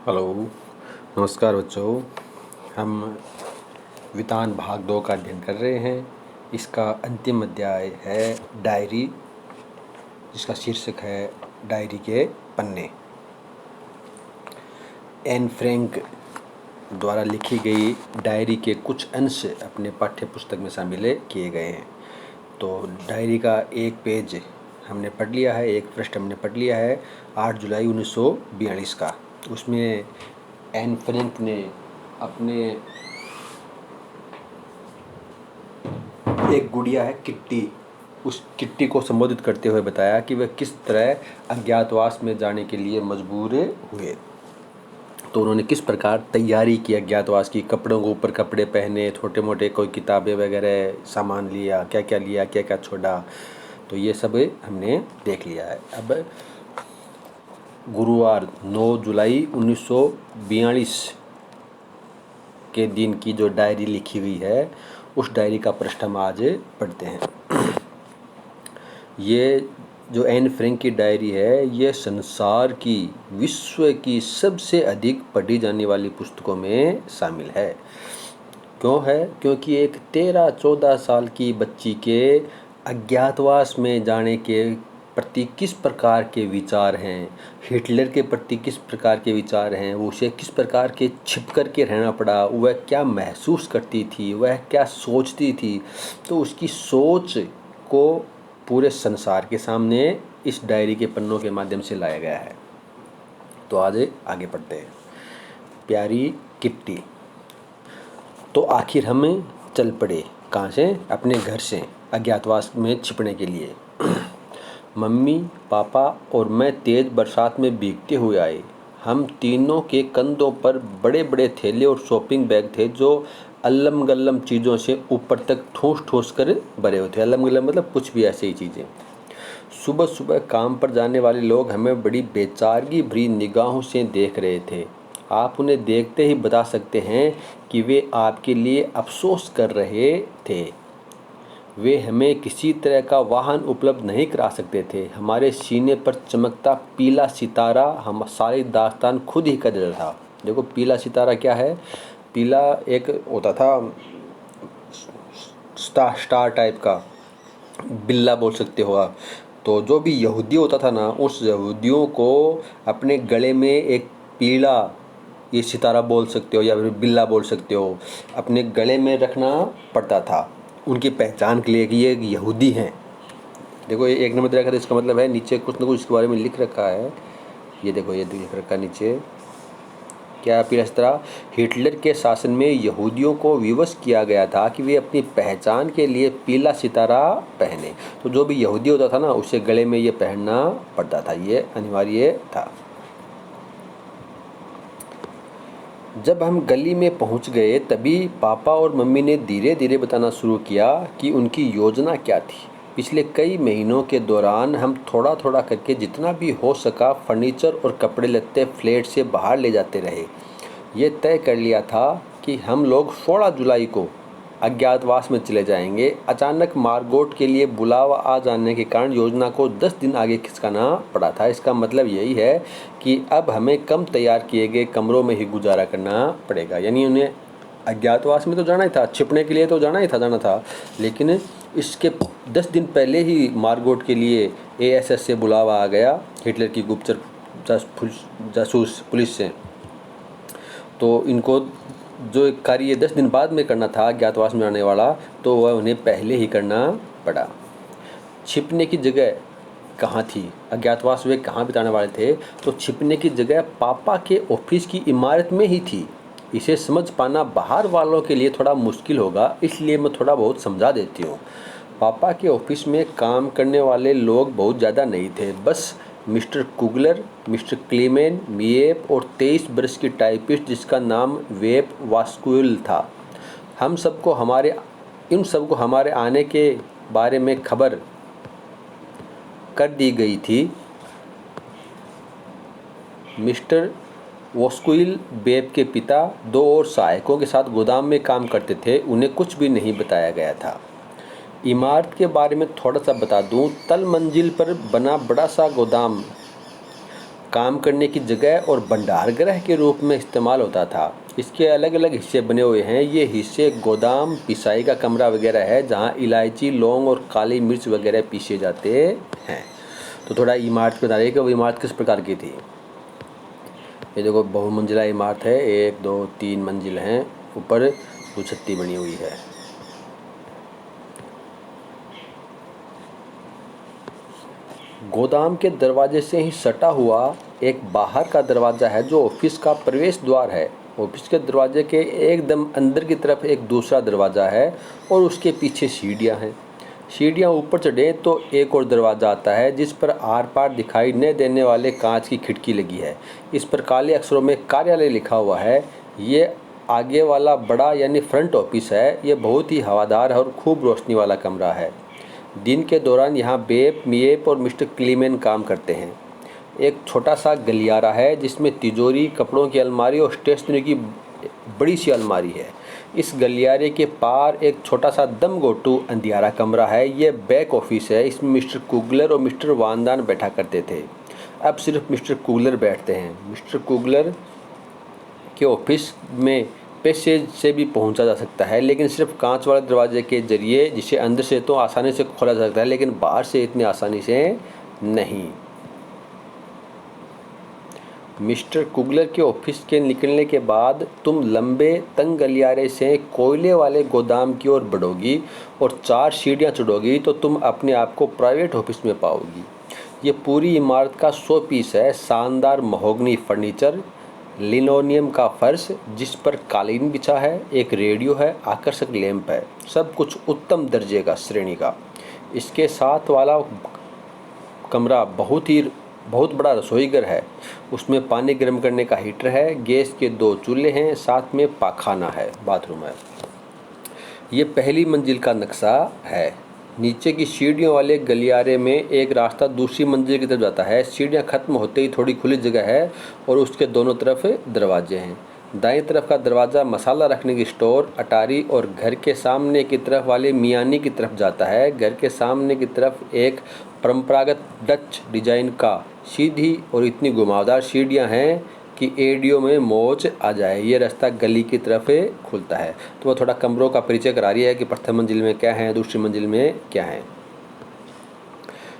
Hello, नमस्कार बच्चों। हम वितान भाग 2 का अध्ययन कर रहे हैं। इसका अंतिम अध्याय है डायरी, जिसका शीर्षक है डायरी के पन्ने। एन फ्रैंक द्वारा लिखी गई डायरी के कुछ अंश अपने पाठ्य पुस्तक में शामिल किए गए हैं। तो डायरी का एक पेज हमने पढ़ लिया है, एक पृष्ठ हमने पढ़ लिया है 8 जुलाई 1942 का। उसमें एन फ्रैंक ने अपने एक गुड़िया है किट्टी, उस किट्टी को संबोधित करते हुए बताया कि वह किस तरह अज्ञातवास में जाने के लिए मजबूर हुए। तो उन्होंने किस प्रकार तैयारी की अज्ञातवास की, कपड़ों के ऊपर कपड़े पहने, छोटे मोटे कोई किताबें वगैरह सामान लिया, क्या क्या छोड़ा। तो ये सब हमने देख लिया है। अब गुरुवार 9 जुलाई 1942 के दिन की जो डायरी लिखी हुई है, उस डायरी का पृष्ठ हम आज पढ़ते हैं। ये जो एन फ्रैंक की डायरी है, ये संसार की, विश्व की सबसे अधिक पढ़ी जाने वाली पुस्तकों में शामिल है। क्यों है? क्योंकि एक 13-14 साल की बच्ची के अज्ञातवास में जाने के प्रति किस प्रकार के विचार हैं, हिटलर के प्रति किस प्रकार के विचार हैं, वो उसे किस प्रकार के छिप कर के रहना पड़ा, वह क्या महसूस करती थी, वह क्या सोचती थी। तो उसकी सोच को पूरे संसार के सामने इस डायरी के पन्नों के माध्यम से लाया गया है। तो आज आगे पढ़ते हैं। प्यारी किट्टी। तो आखिर हम चल पड़े। कहाँ से? अपने घर से अज्ञातवास में छिपने के लिए। मम्मी, पापा और मैं तेज बरसात में भीगते हुए आए। हम तीनों के कंधों पर बड़े बड़े थैले और शॉपिंग बैग थे, जो अल्लम गल्लम चीज़ों से ऊपर तक ठूस ठूस कर भरे हुए थे। अल्लम गल्लम मतलब कुछ भी ऐसी ही चीज़ें। सुबह सुबह काम पर जाने वाले लोग हमें बड़ी बेचारगी भरी निगाहों से देख रहे थे। आप उन्हें देखते ही बता सकते हैं कि वे आपके लिए अफसोस कर रहे थे। वे हमें किसी तरह का वाहन उपलब्ध नहीं करा सकते थे। हमारे सीने पर चमकता पीला सितारा हम सारी दास्तान खुद ही कर देता था। देखो, पीला सितारा क्या है? पीला एक होता था स्टार टाइप का, बिल्ला बोल सकते हो आप। तो जो भी यहूदी होता था ना, उस यहूदियों को अपने गले में एक पीला, ये सितारा बोल सकते हो या फिर बिल्ला बोल सकते हो, अपने गले में रखना पड़ता था उनकी पहचान के लिए कि ये यहूदी हैं। देखो, ये एक नंबर रखा था, इसका मतलब है नीचे कुछ ना कुछ इसके बारे में लिख रखा है। ये देखो, ये लिख रखा है नीचे क्या? पीला सितारा। हिटलर के शासन में यहूदियों को विवश किया गया था कि वे अपनी पहचान के लिए पीला सितारा पहने। तो जो भी यहूदी होता था ना, उसे गले में ये पहनना पड़ता था, ये अनिवार्य था। जब हम गली में पहुंच गए, तभी पापा और मम्मी ने धीरे धीरे बताना शुरू किया कि उनकी योजना क्या थी। पिछले कई महीनों के दौरान हम थोड़ा थोड़ा करके जितना भी हो सका फर्नीचर और कपड़े लत्ते फ्लैट से बाहर ले जाते रहे। ये तय कर लिया था कि हम लोग 16 जुलाई को अज्ञातवास में चले जाएंगे। अचानक मार्गोट के लिए बुलावा आ जाने के कारण योजना को 10 दिन आगे खिसकाना पड़ा था। इसका मतलब यही है कि अब हमें कम तैयार किए गए कमरों में ही गुजारा करना पड़ेगा। यानी उन्हें अज्ञातवास में तो जाना ही था, छिपने के लिए तो जाना था, लेकिन इसके 10 दिन पहले ही मार्गोट के लिए ASS से बुलावा आ गया, हिटलर की गुप्तचर जासूस पुलिस से। तो इनको जो कार्य 10 दिन बाद में करना था अज्ञातवास में जाने वाला, तो वह उन्हें पहले ही करना पड़ा। छिपने की जगह कहाँ थी? अज्ञातवास वे कहाँ बिताने वाले थे? तो छिपने की जगह पापा के ऑफिस की इमारत में ही थी। इसे समझ पाना बाहर वालों के लिए थोड़ा मुश्किल होगा, इसलिए मैं थोड़ा बहुत समझा देती हूँ। पापा के ऑफिस में काम करने वाले लोग बहुत ज़्यादा नहीं थे, बस मिस्टर कुगलर, मिस्टर क्लीमेन, मिएप और 23 वर्ष की टाइपिस्ट जिसका नाम वेप वास्कुल था। इन सबको हमारे आने के बारे में खबर कर दी गई थी। मिस्टर वास्कुइल वेब के पिता 2 और सहायकों के साथ गोदाम में काम करते थे, उन्हें कुछ भी नहीं बताया गया था। इमारत के बारे में थोड़ा सा बता दूं, तल मंजिल पर बना बड़ा सा गोदाम काम करने की जगह और भंडारगृह के रूप में इस्तेमाल होता था। इसके अलग अलग हिस्से बने हुए हैं। ये हिस्से गोदाम, पिसाई का कमरा वगैरह है जहाँ इलायची, लौंग और काली मिर्च वगैरह पीसे जाते हैं। तो थोड़ा इमारत बता रही है कि वो इमारत किस प्रकार की थी। ये देखो बहुमंजिला इमारत है, 1 2 3 मंजिल हैं, ऊपर छत्ती बनी हुई है। गोदाम के दरवाजे से ही सटा हुआ एक बाहर का दरवाज़ा है जो ऑफिस का प्रवेश द्वार है। ऑफिस के दरवाजे के एकदम अंदर की तरफ एक दूसरा दरवाज़ा है और उसके पीछे सीढ़ियाँ हैं। सीढ़ियाँ ऊपर चढ़े तो एक और दरवाज़ा आता है जिस पर आर पार दिखाई न देने वाले कांच की खिड़की लगी है। इस पर काले अक्षरों में कार्यालय लिखा हुआ है। ये आगे वाला बड़ा यानी फ्रंट ऑफिस है। ये बहुत ही हवादार और खूब रोशनी वाला कमरा है। दिन के दौरान यहाँ बेप, मिएप और मिस्टर क्लीमेन काम करते हैं। एक छोटा सा गलियारा है जिसमें तिजोरी, कपड़ों की अलमारी और स्टेशनरी की बड़ी सी अलमारी है। इस गलियारे के पार एक छोटा सा दम गोटू अंधियारा कमरा है। ये बैक ऑफिस है। इसमें मिस्टर कुगलर और मिस्टर वानदान बैठा करते थे। अब सिर्फ मिस्टर कुगलर बैठते हैं। मिस्टर कुगलर के ऑफिस में पैसेज से भी पहुंचा जा सकता है, लेकिन सिर्फ कांच वाले दरवाजे के जरिए, जिसे अंदर से तो आसानी से खोला जा सकता है लेकिन बाहर से इतनी आसानी से नहीं। मिस्टर कुगलर के ऑफिस के निकलने के बाद तुम लंबे तंग गलियारे से कोयले वाले गोदाम की ओर बढ़ोगी और 4 सीढ़ियाँ चढ़ोगी तो तुम अपने आप को प्राइवेट ऑफिस में पाओगी। ये पूरी इमारत का 100 पीस है। शानदार महोगनी फर्नीचर, लिनोनियम का फर्श जिस पर कालीन बिछा है, एक रेडियो है, आकर्षक लैंप है, सब कुछ उत्तम दर्जे का, श्रेणी का। इसके साथ वाला कमरा बहुत बड़ा रसोई घर है। उसमें पानी गर्म करने का हीटर है, गैस के 2 चूल्हे हैं, साथ में पाखाना है, बाथरूम है। ये पहली मंजिल का नक्शा है। नीचे की सीढ़ियों वाले गलियारे में एक रास्ता दूसरी मंजिल की तरफ जाता है। सीढ़ियाँ खत्म होते ही थोड़ी खुली जगह है और उसके दोनों तरफ दरवाजे हैं। दाईं तरफ का दरवाज़ा मसाला रखने की स्टोर, अटारी और घर के सामने की तरफ वाले मियानी की तरफ जाता है। घर के सामने की तरफ एक परंपरागत डच डिजाइन का सीधी और इतनी घुमावदार सीढ़ियाँ हैं कि एडियो में मौज आ जाए। ये रास्ता गली की तरफ खुलता है। तो वो थोड़ा कमरों का परिचय करा रही है कि प्रथम मंजिल में क्या है, दूसरी मंजिल में क्या है।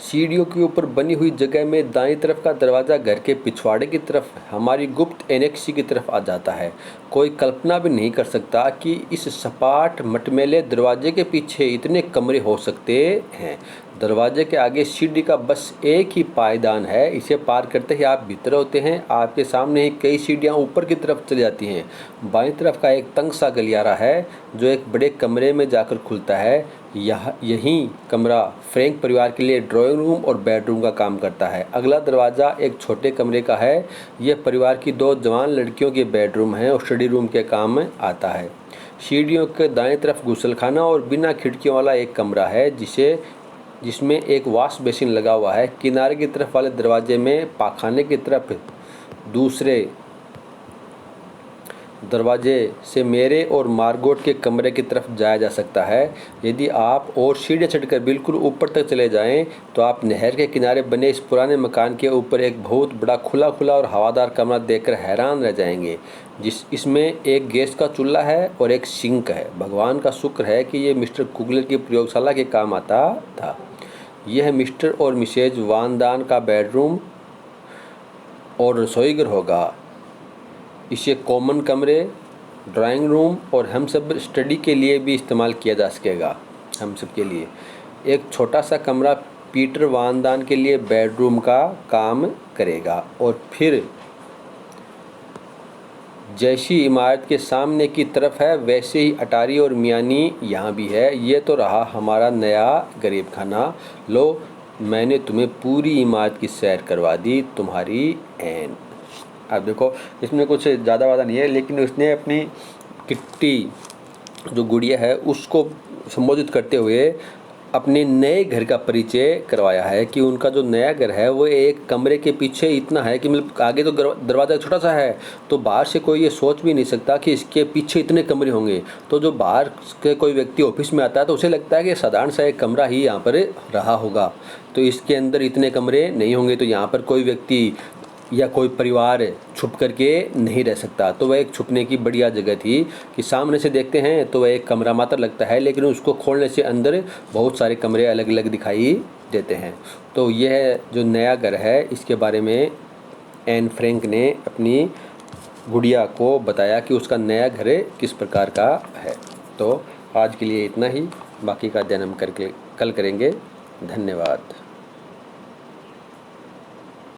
सीढ़ियों के ऊपर बनी हुई जगह में दाईं तरफ का दरवाज़ा घर के पिछवाड़े की तरफ हमारी गुप्त एनेक्सी की तरफ आ जाता है। कोई कल्पना भी नहीं कर सकता कि इस सपाट मटमैले दरवाजे के पीछे इतने कमरे हो सकते हैं। दरवाजे के आगे सीढ़ी का बस एक ही पायदान है। इसे पार करते ही आप भीतर होते हैं। आपके सामने ही कई सीढ़ियाँ ऊपर की तरफ चली जाती हैं। बाईं तरफ का एक तंग सा गलियारा है जो एक बड़े कमरे में जाकर खुलता है। यही कमरा फ्रैंक परिवार के लिए ड्राइंग रूम और बेडरूम का काम करता है। अगला दरवाज़ा एक छोटे कमरे का है। यह परिवार की 2 जवान लड़कियों के बेडरूम है और स्टडी रूम के काम में आता है। सीढ़ियों के दाएं तरफ गुसलखाना और बिना खिड़कियों वाला एक कमरा है जिसमें एक वॉश बेसिन लगा हुआ है। किनारे की तरफ वाले दरवाजे में पाखाने की तरफ दूसरे दरवाजे से मेरे और मार्गोट के कमरे की तरफ जाया जा सकता है। यदि आप और सीढ़ियाँ चढ़कर बिल्कुल ऊपर तक चले जाएं तो आप नहर के किनारे बने इस पुराने मकान के ऊपर एक बहुत बड़ा खुला और हवादार कमरा देखकर हैरान रह जाएंगे। इसमें एक गैस का चूल्हा है और एक सिंक है। भगवान का शुक्र है कि ये मिस्टर कुगलर की प्रयोगशाला के काम आता था। यह मिस्टर और मिसेज वानदान का बेडरूम और रसोईघर होगा। इसे कॉमन कमरे, ड्राइंग रूम और हम सब स्टडी के लिए भी इस्तेमाल किया जा सकेगा। हम सब के लिए एक छोटा सा कमरा पीटर वानदान के लिए बेडरूम का काम करेगा। और फिर जैसी इमारत के सामने की तरफ है वैसे ही अटारी और मियानी यहाँ भी है। ये तो रहा हमारा नया गरीब खाना। लो, मैंने तुम्हें पूरी इमारत की सैर करवा दी, तुम्हारी एन। अब देखो इसमें कुछ ज़्यादा वादा नहीं है, लेकिन उसने अपनी किट्टी जो गुड़िया है उसको संबोधित करते हुए अपने नए घर का परिचय करवाया है कि उनका जो नया घर है वो एक कमरे के पीछे इतना है कि मतलब आगे तो दरवाज़ा छोटा सा है तो बाहर से कोई ये सोच भी नहीं सकता कि इसके पीछे इतने कमरे होंगे। तो जो बाहर के कोई व्यक्ति ऑफिस में आता है तो उसे लगता है कि साधारण सा एक कमरा ही यहाँ पर रहा होगा, तो इसके अंदर इतने कमरे नहीं होंगे। तो यहाँ पर कोई व्यक्ति या कोई परिवार छुप करके नहीं रह सकता। तो वह एक छुपने की बढ़िया जगह थी कि सामने से देखते हैं तो वह एक कमरा मात्र लगता है, लेकिन उसको खोलने से अंदर बहुत सारे कमरे अलग अलग दिखाई देते हैं। तो यह जो नया घर है इसके बारे में एन फ्रैंक ने अपनी गुड़िया को बताया कि उसका नया घर किस प्रकार का है। तो आज के लिए इतना ही, बाकी का अध्ययन हम कल करेंगे। धन्यवाद।